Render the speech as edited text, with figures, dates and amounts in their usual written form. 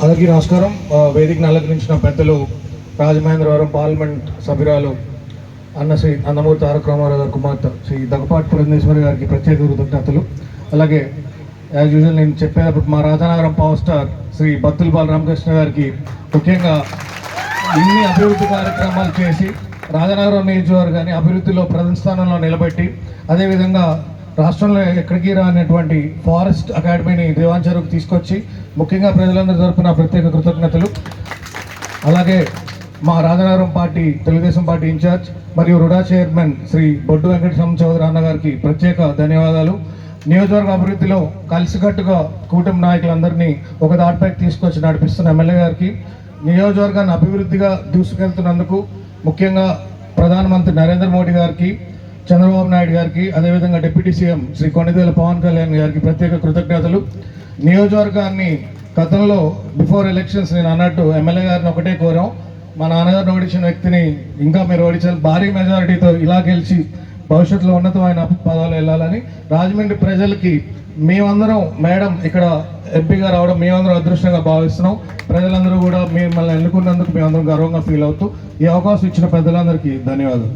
అందరికీ నమస్కారం. వేదికను అలంకరించిన పెద్దలు రాజమహేంద్రవరం పార్లమెంట్ సభ్యురాలు అన్న శ్రీ నందమూరి తారక రామారావు గారి కుమార్తె శ్రీ దగ్గుపాటి పురంధేశ్వరి గారికి ప్రత్యేక కృతజ్ఞతలు. అలాగే యాజ్ యూజువల్ నేను చెప్పేటప్పుడు మా రాజానగరం పవర్ స్టార్ శ్రీ బత్తుల బాలరామకృష్ణ గారికి ముఖ్యంగా ఇన్ని అభివృద్ధి కార్యక్రమాలు చేసి రాజానగరం నియోజకవర్గాన్ని అభివృద్ధిలో ప్రథమ స్థానంలో నిలబెట్టి, అదేవిధంగా రాష్ట్రంలో ఎక్కడికి రానటువంటి ఫారెస్ట్ అకాడమీని దేవాంచెరువుకు తీసుకొచ్చి ముఖ్యంగా ప్రజలందరి తరపున ప్రత్యేక కృతజ్ఞతలు. అలాగే మా Rajanagaram party Telugu Desam party incharge మరియు రుడా చైర్మన్ శ్రీ బొడ్డు వెంకటస్వామి చౌదరి అన్న గారికి ప్రత్యేక ధన్యవాదాలు. నియోజకవర్గ అభివృద్ధిలో కలిసికట్టుగా కూటమి నాయకులందరినీ ఒక దాటిపైకి తీసుకొచ్చి నడిపిస్తున్న ఎమ్మెల్యే గారికి, నియోజకవర్గాన్ని అభివృద్ధిగా దూసుకెళ్తున్నందుకు ముఖ్యంగా ప్రధానమంత్రి నరేంద్ర మోడీ గారికి, చంద్రబాబు నాయుడు గారికి, అదేవిధంగా డిప్యూటీ సీఎం శ్రీ కొణిదేల పవన్ కళ్యాణ్ గారికి ప్రత్యేక కృతజ్ఞతలు. నియోజకవర్గాన్ని గతంలో బిఫోర్ ఎలక్షన్స్ నేను అన్నట్టు ఎమ్మెల్యే గారిని ఒకటే కోరాం, మా నాన్నగారిని ఓడించిన వ్యక్తిని ఇంకా మీరు ఓడించాలి, భారీ మెజారిటీతో ఇలా గెలిచి భవిష్యత్తులో ఉన్నతమైన పదాలు వెళ్ళాలని. రాజమండ్రి ప్రజలకి మేమందరం మేడం ఇక్కడ ఎంపీగా రావడం మేమందరం అదృష్టంగా భావిస్తున్నాం. ప్రజలందరూ కూడా మిమ్మల్ని ఎన్నుకున్నందుకు మేమందరం గర్వంగా ఫీల్ అవుతూ ఈ అవకాశం ఇచ్చిన పెద్దలందరికీ ధన్యవాదాలు.